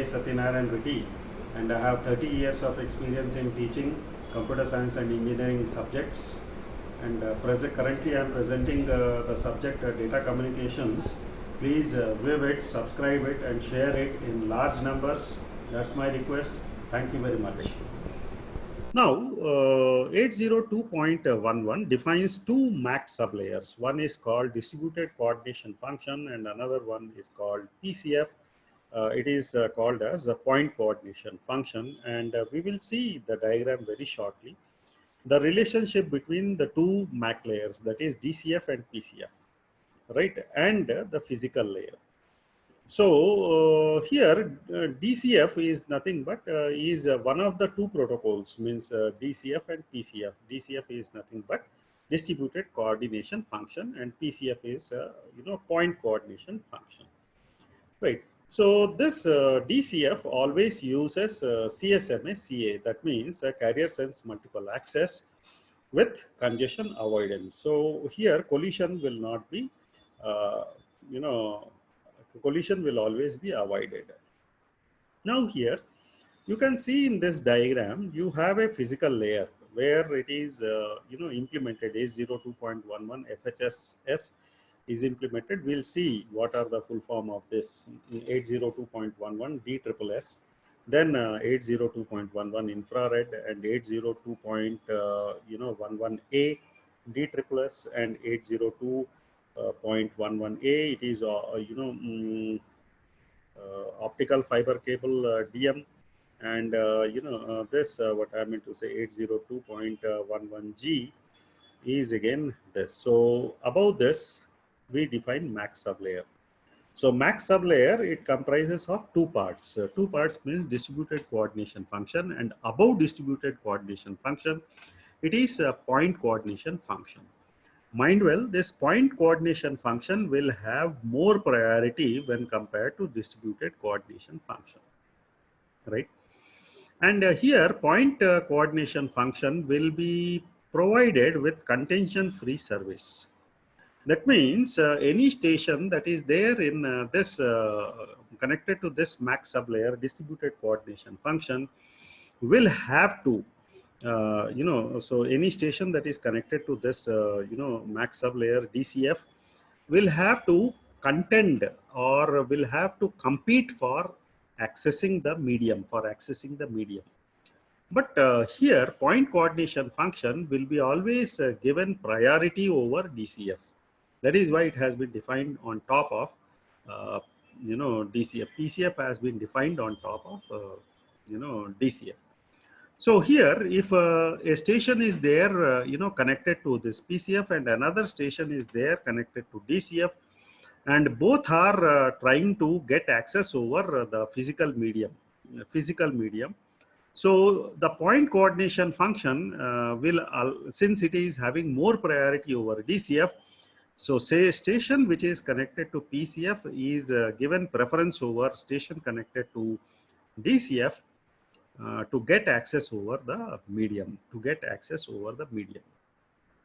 name is Satyanarayan Reddy, and I have 30 years of experience in teaching computer science and engineering subjects. And currently I am presenting the subject data communications. Please view it, subscribe it, and share it in large numbers. That's my request. Thank you very much. Now, 802.11 defines two max sublayers. One is called distributed coordination function, and another one is called PCF. It is called as a point coordination function, and we will see the diagram very shortly. The relationship between the two MAC layers, that is DCF and PCF, right, and the physical layer. So here DCF is nothing but is one of the two protocols, means DCF and PCF. DCF is nothing but distributed coordination function, and PCF is point coordination function, right? So this DCF always uses CSMA CA, that means carrier sense multiple access with congestion avoidance. So here collision will not be, collision will always be avoided. Now here you can see in this diagram, you have a physical layer where it is implemented. A02.11 FHSS is implemented. We'll see what are the full form of this. 802.11 DSSS, then 802.11 infrared, and 802.11A DSSS, and 802.11A. It is optical fiber cable DM, and this what I meant to say, 802.11G is again this. So above this we define max sublayer. So max sublayer, it comprises of two parts. Two parts means distributed coordination function, and above distributed coordination function it is a point coordination function. Mind well, this point coordination function will have more priority when compared to distributed coordination function, right? And here point coordination function will be provided with contention free service. That means any station that is there in this connected to this max sublayer distributed coordination function will have to so any station that is connected to this max sublayer DCF will have to contend or will have to compete for accessing the medium, but here point coordination function will be always given priority over DCF. That is why it has been defined on top of DCF. PCF has been defined on top of DCF. So here, if a station is there, connected to this PCF, and another station is there connected to DCF, and both are trying to get access over the physical medium. So the point coordination function will, since it is having more priority over DCF, so say a station which is connected to PCF is given preference over station connected to DCF to get access over the medium,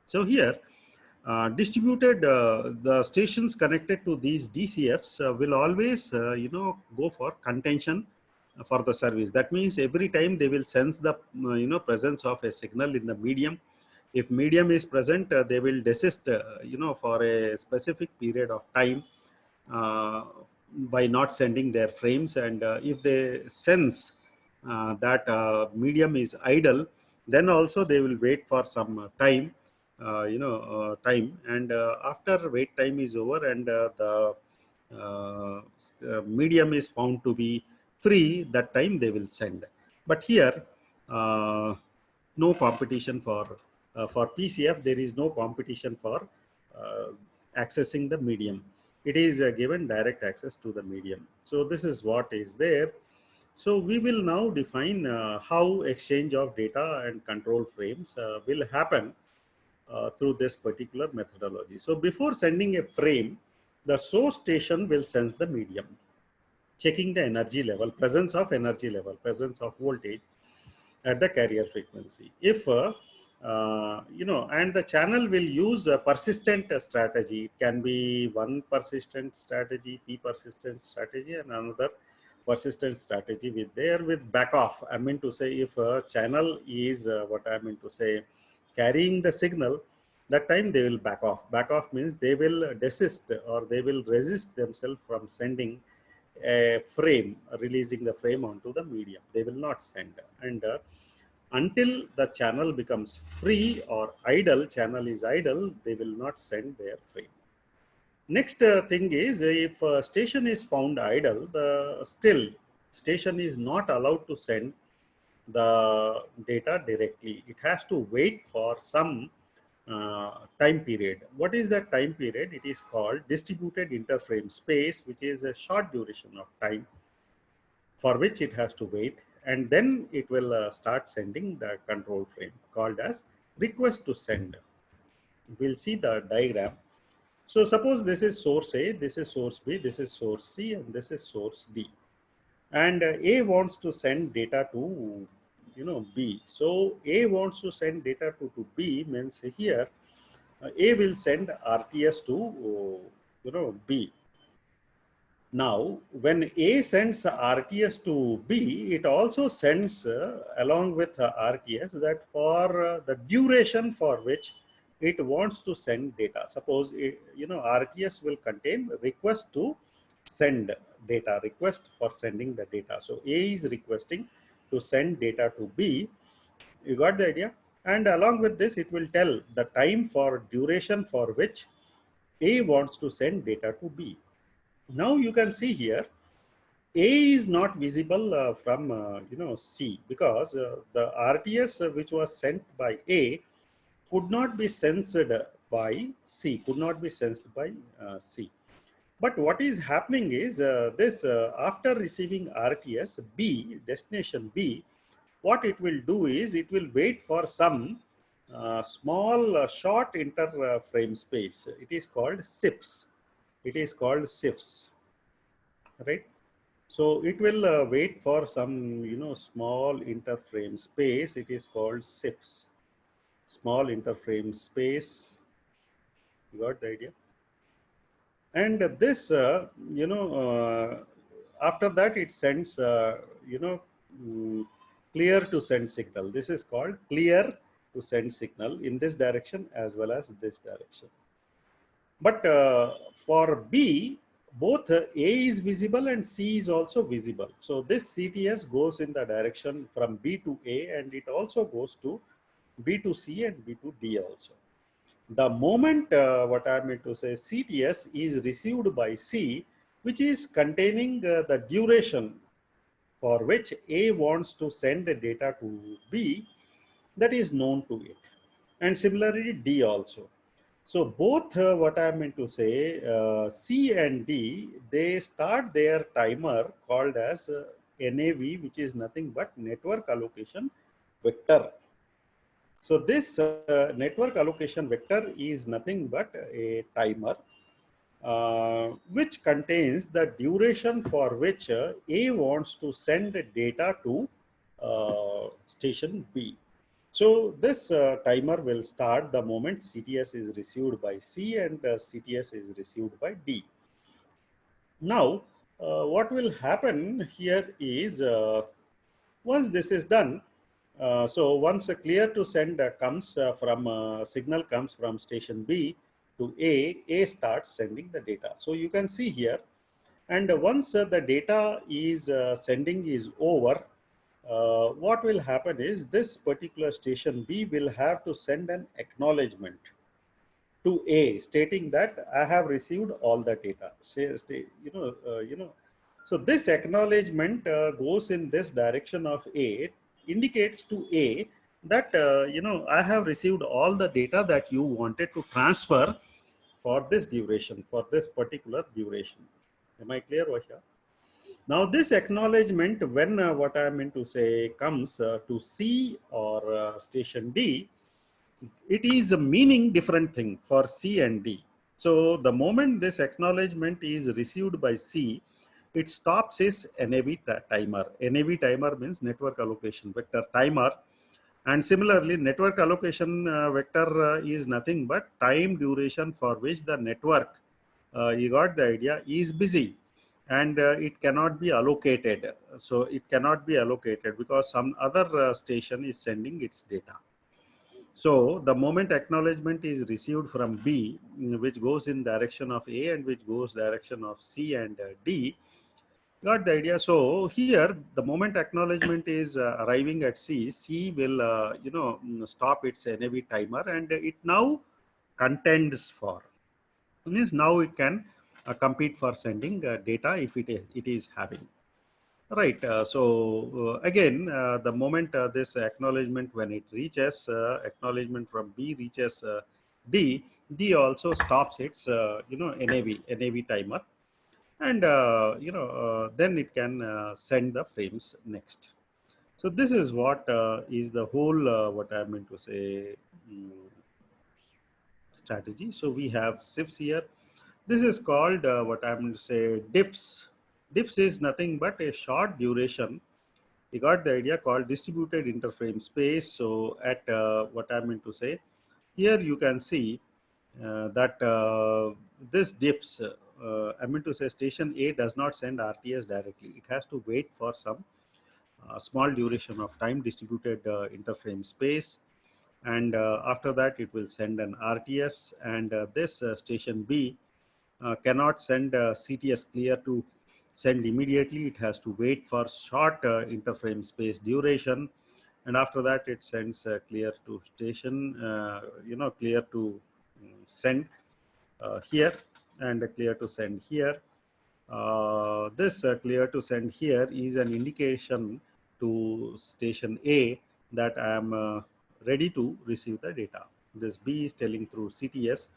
So here distributed the stations connected to these DCFs will always go for contention for the service. That means every time they will sense the presence of a signal in the medium. If medium is present, they will desist for a specific period of time by not sending their frames, and if they sense that medium is idle, then also they will wait for some time, and after wait time is over and the medium is found to be free, that time they will send. But here no competition for PCF. There is no competition for accessing the medium. It is given direct access to the medium. So this is what is there. So we will now define how exchange of data and control frames will happen through this particular methodology. So before sending a frame, the source station will sense the medium, checking the energy level, presence of voltage at the carrier frequency. If and the channel will use a persistent strategy. It can be one persistent strategy, P persistent strategy, and another persistent strategy with there with back off. I mean to say, if a channel is what I mean to say carrying the signal, that time they will back off. Back off means they will desist or they will resist themselves from sending a frame, releasing the frame onto the medium. They will not send. And until the channel becomes free or idle, channel is idle, they will not send their frame. Next thing is, if station is found idle, the still station is not allowed to send the data directly. It has to wait for some time period. What is that time period? It is called distributed interframe space, which is a short duration of time for which it has to wait, and then it will start sending the control frame called as request to send. We'll see the diagram. So suppose this is source A, this is source B, this is source C, and this is source D. And A wants to send data to B. So A wants to send data to B means here A will send RTS to B. Now, when A sends RTS to B, it also sends along with RTS that for the duration for which it wants to send data. Suppose RTS will contain request to send data, request for sending the data. So A is requesting to send data to B. You got the idea? And along with this, it will tell the time for duration for which A wants to send data to B. Now you can see here, A is not visible from C, because the RTS which was sent by A could not be sensed by C, could not be sensed by C. But what is happening is this after receiving RTS, B, destination B, what it will do is it will wait for some small short interframe space. It is called SIFs. It is called SIFs, right? So it will wait for some small interframe space. It is called SIFs, small interframe space. You got the idea? And this after that it sends clear to send signal. This is called clear to send signal in this direction as well as this direction. But for B, both A is visible and C is also visible. So this CTS goes in the direction from B to A, and it also goes to B to C and B to D also. The moment what I meant to say, CTS is received by C, which is containing the duration for which A wants to send the data to B, that is known to it. And similarly D also. So both what I meant to say, C and D, they start their timer called as NAV, which is nothing but network allocation vector. So this network allocation vector is nothing but a timer which contains the duration for which A wants to send data to station B. So this timer will start the moment CTS is received by C and CTS is received by D. Now, what will happen here is once this is done, so once a clear to send comes from signal comes from station B to A starts sending the data. So you can see here, and once the data is sending is over, what will happen is this particular station B will have to send an acknowledgement to A stating that I have received all the data. So this acknowledgement goes in this direction of A, indicates to A that I have received all the data that you wanted to transfer for this duration, for this particular duration. Am I clear, Vasha? Now this acknowledgement, when what I meant to say comes to C or station D, it is a meaning different thing for C and D. So the moment this acknowledgement is received by C, it stops its NAV timer. NAV timer means network allocation vector timer. And similarly, network allocation vector is nothing but time duration for which the network, you got the idea, is busy. and it cannot be allocated. So it cannot be allocated because some other station is sending its data. So the moment acknowledgement is received from B, which goes in direction of A and which goes direction of C and D, got the idea. So here the moment acknowledgement is arriving at C, C will stop its NAV timer, and it now contends for. Means now it can compete for sending data if it is having. Right. So again, the moment this acknowledgement, when it reaches acknowledgement from B reaches D, D also stops its NAV timer, and then it can send the frames next. So this is what is the whole what I meant to say strategy. So we have SIFs here. This is called what I'm going to say diffs. Diffs is nothing but a short duration. You got the idea, called distributed interframe space. So at what I'm going to say here, you can see that this diffs. I mean to say station A does not send RTS directly. It has to wait for some small duration of time, distributed interframe space, and after that it will send an RTS, and this station B cannot send CTS clear to send immediately. It has to wait for short interframe space duration, and after that it sends clear to station, clear to send here, and clear to send here. This clear to send here is an indication to station A that I am ready to receive the data. This B is telling through CTS,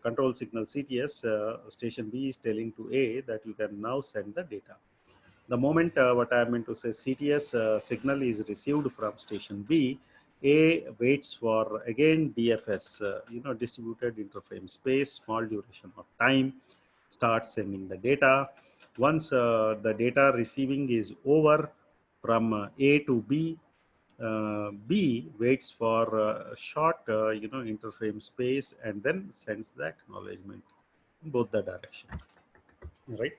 control signal CTS, station B is telling to A that you can now send the data. The moment what I meant to say CTS signal is received from station B, A waits for again DFS, distributed interframe space, small duration of time, starts sending the data. Once the data receiving is over from A to B, B waits for a short, interframe space, and then sends the acknowledgement in both the direction, right?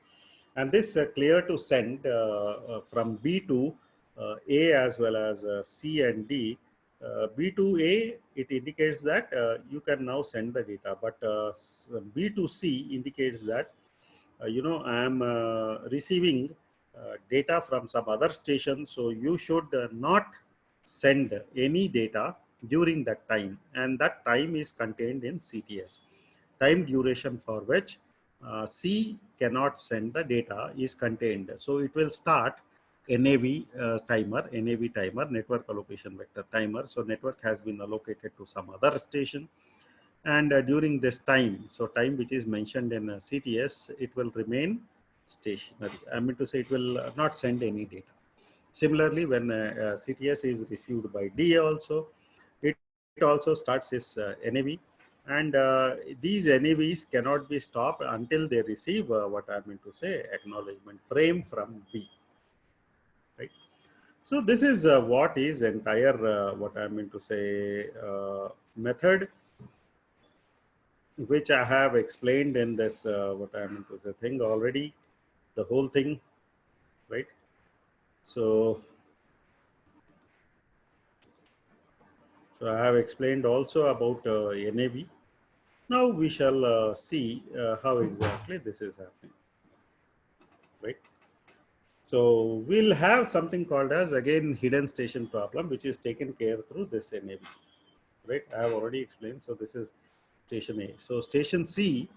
And this clear to send from B to A as well as C and D. B to A, it indicates that you can now send the data, but B to C indicates that I am receiving data from some other station, so you should not send any data during that time, and that time is contained in CTS. Time duration for which C cannot send the data is contained. So it will start NAV timer, network allocation vector timer. So network has been allocated to some other station, and during this time, so time which is mentioned in CTS, it will remain stationary. I mean to say it will not send any data. Similarly, when CTS is received by D also, it also starts its NAV, and these NAVs cannot be stopped until they receive what I mean to say acknowledgement frame from B, right? So this is what is entire what I mean to say method, which I have explained in this what I mean to say thing already, the whole thing, right? So I have explained also about NAV. Now we shall see how exactly this is happening, right? So we'll have something called as again hidden station problem, which is taken care through this NAV, right? I have already explained. So this is station A. So station C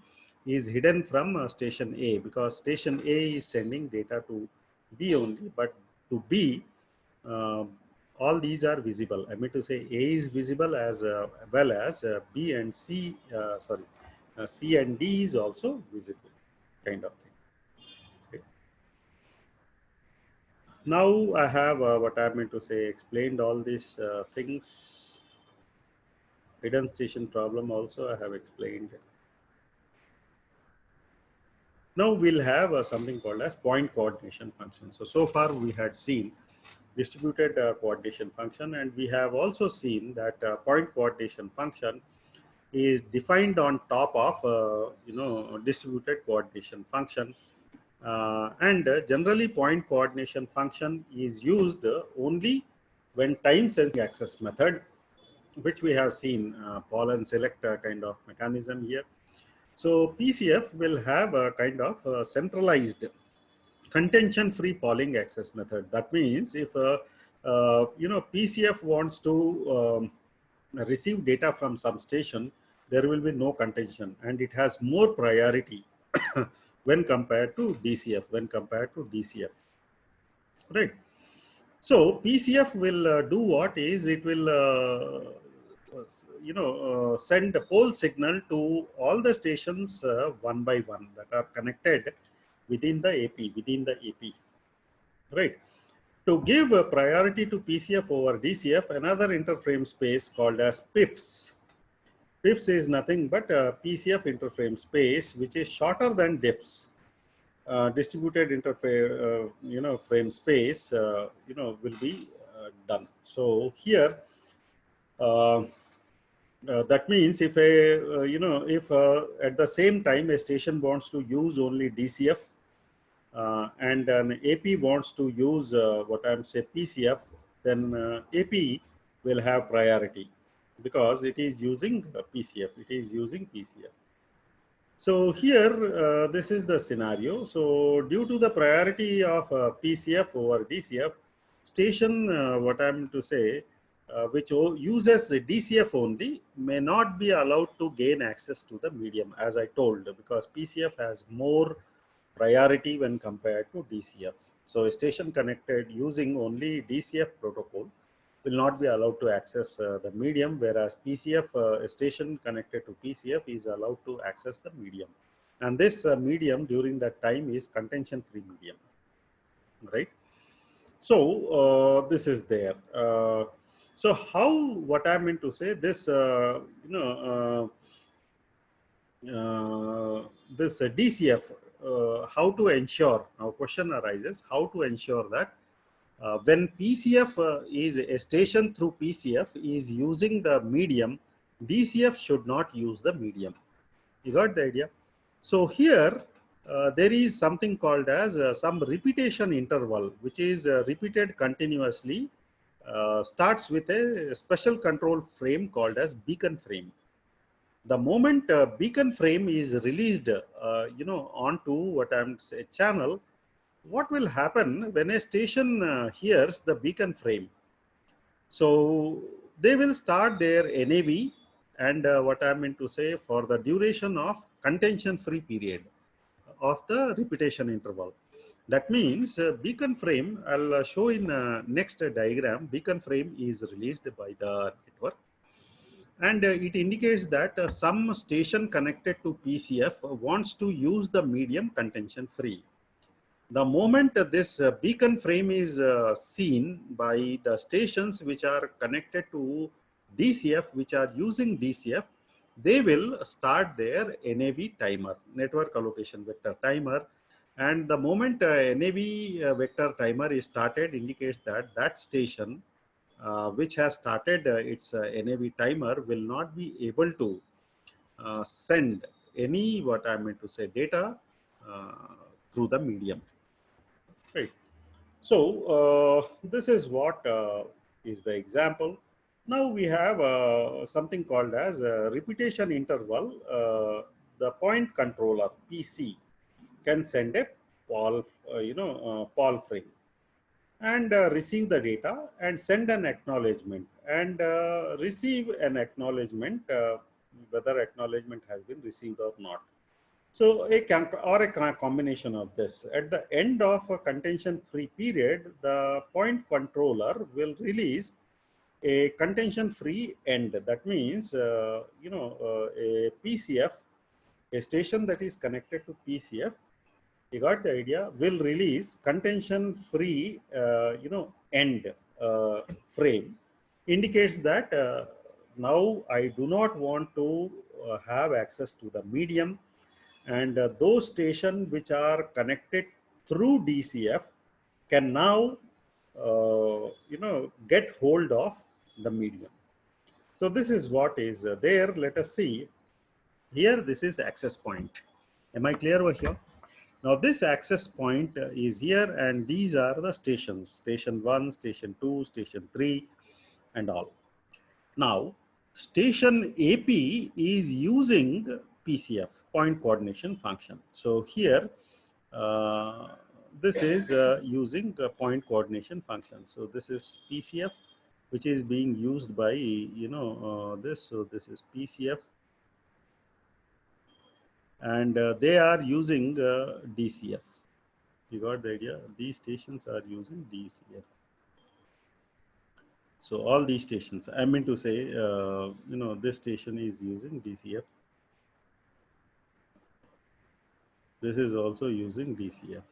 is hidden from station A because station A is sending data to B only, but to B, uh, all these are visible. I mean to say A is visible as well as B and C, C and D is also visible, kind of thing. Okay. Now I have what I meant to say explained all these things. Hidden station problem also I have explained. Now we'll have something called as point coordination function. So far we had seen distributed coordination function, and we have also seen that point coordination function is defined on top of distributed coordination function, And generally point coordination function is used only when time sensing access method, which we have seen pollen select kind of mechanism here. So PCF will have a kind of centralized contention free polling access method. That means if PCF wants to receive data from some station, there will be no contention, and it has more priority when compared to DCF, right? So PCF will do what is, it will send a pole signal to all the stations one by one that are connected within the AP, right? To give a priority to PCF over DCF, another interframe space called as PIFs. PIFs is nothing but a PCF interframe space, which is shorter than DIFs. Distributed interframe, frame space, will be done. So here, that means if if at the same time a station wants to use only DCF and an AP wants to use what I'm say PCF, then AP will have priority because it is using PCF. So here, this is the scenario. So due to the priority of PCF over DCF, station, what I'm to say, which uses DCF only, may not be allowed to gain access to the medium, as I told, because PCF has more priority when compared to DCF. So a station connected using only DCF protocol will not be allowed to access the medium, whereas PCF, a station connected to PCF is allowed to access the medium. And this medium during that time is contention-free medium, right? So this is there. So what I meant to say, this, this DCF, how to ensure, now question arises, how to ensure that when PCF is a station through PCF is using the medium, DCF should not use the medium. You got the idea? So here there is something called as some repetition interval, which is repeated continuously, starts with a special control frame called as beacon frame. The moment beacon frame is released, onto what I'm say channel, what will happen when a station hears the beacon frame? So they will start their NAV, and what I meant to say, for the duration of contention free period of the repetition interval. That means beacon frame, I'll show in next diagram, beacon frame is released by the network, and it indicates that some station connected to PCF wants to use the medium contention free. The moment this beacon frame is seen by the stations which are connected to DCF, which are using DCF, they will start their NAV timer, network allocation vector timer. And the moment NAV vector timer is started, indicates that that station which has started its NAV timer will not be able to send any, what I meant to say, data through the medium. Right. So this is what is the example. Now we have something called as a repetition interval. The point controller PC can send a POL frame and receive the data and send an acknowledgement and receive an acknowledgement, whether acknowledgement has been received or not. So a combination of this. At the end of a contention-free period, the point controller will release a contention-free end. That means, a PCF, a station that is connected to PCF, you got the idea, will release contention-free, end frame. Indicates that now I do not want to have access to the medium, and those stations which are connected through DCF can now get hold of the medium. So this is what is there. Let us see here. This is access point. Am I clear over here? Now this access point is here, and these are the stations, station 1, station 2, station 3, and all. Now station AP is using PCF, point coordination function. So here this is using point coordination function. So this is PCF, which is being used by this. So this is PCF, and they are using DCF. You got the idea? These stations are using DCF. So all these stations, I mean to say, this station is using DCF. This is also using DCF.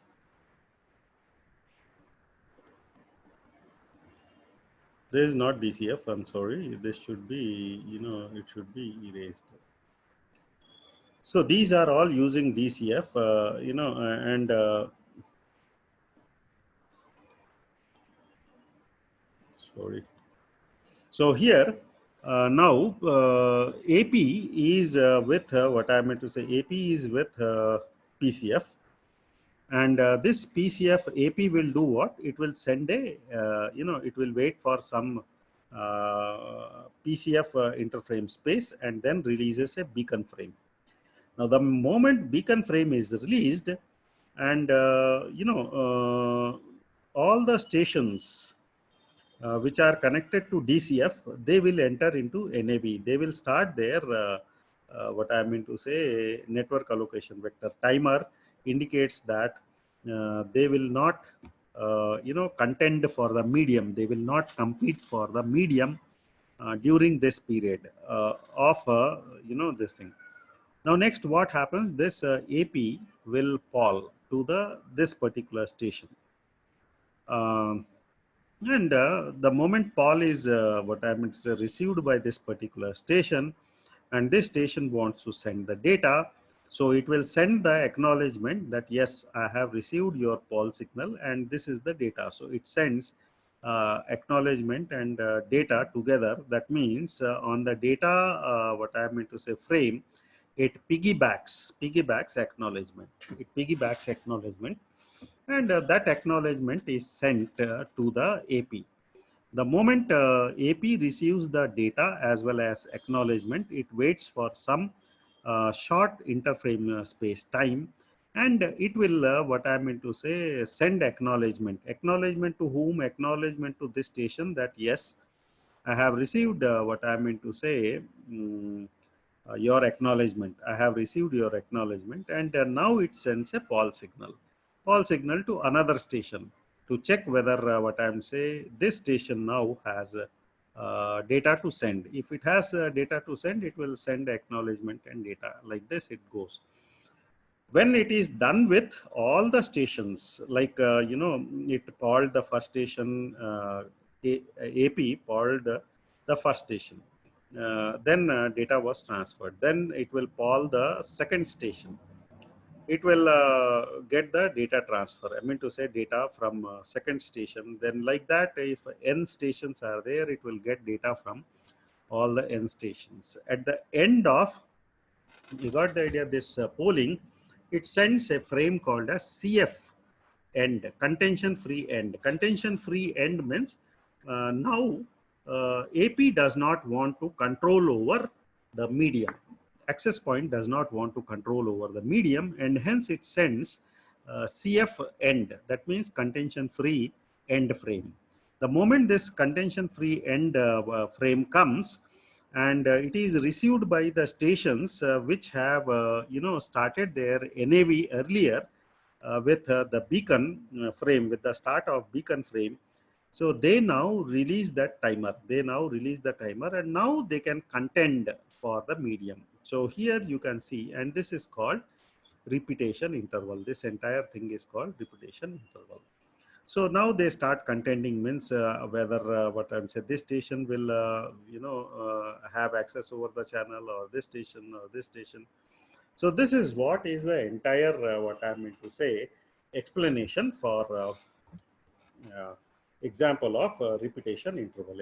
This is not DCF. I'm sorry. This should be, it should be erased. So these are all using DCF, and sorry. So here now AP is with what I meant to say. AP is with PCF, and this PCF AP will do what? It will send a it will wait for some PCF interframe space and then releases a beacon frame. Now the moment beacon frame is released, and all the stations which are connected to DCF, they will enter into NAV. They will start their what I mean to say, network allocation vector. Timer indicates that they will not contend for the medium. They will not compete for the medium during this period of this thing. Now next what happens, this AP will call to this particular station. And the moment Paul is what I mean to say, received by this particular station, and this station wants to send the data, so it will send the acknowledgement that yes, I have received your Paul signal and this is the data. So it sends acknowledgement and data together. That means on the data what I meant to say frame, it piggybacks acknowledgement. It piggybacks acknowledgement, and that acknowledgement is sent to the AP. The moment AP receives the data as well as acknowledgement, it waits for some short interframe space time, and it will what I meant to say, send acknowledgement. Acknowledgement to whom? Acknowledgement to this station that yes, I have received what I meant to say, your acknowledgement. I have received your acknowledgement, and now it sends a Paul signal to another station to check whether what I am saying, this station now has data to send. If it has data to send, it will send acknowledgement and data. Like this it goes. When it is done with all the stations, like it called the first station, AP called the first station, then data was transferred. Then it will call the second station. It will get the data transfer. I mean to say, data from second station. Then like that, if n stations are there, it will get data from all the n stations. At the end of, you got the idea, this polling, it sends a frame called as CF end, contention free end. Contention free end means now AP does not want to control over the medium. Access point does not want to control over the medium, and hence it sends CF end. That means contention free end frame. The moment this contention free end frame comes, and it is received by the stations which have started their NAV earlier with the beacon frame, with the start of beacon frame. So they now release that timer. And now they can contend for the medium. So here you can see, and this is called repetition interval. This entire thing is called repetition interval. So now they start contending, means whether what I'm saying, this station will have access over the channel, or this station, or this station. So this is what is the entire what I mean to say, explanation for example of repetition interval.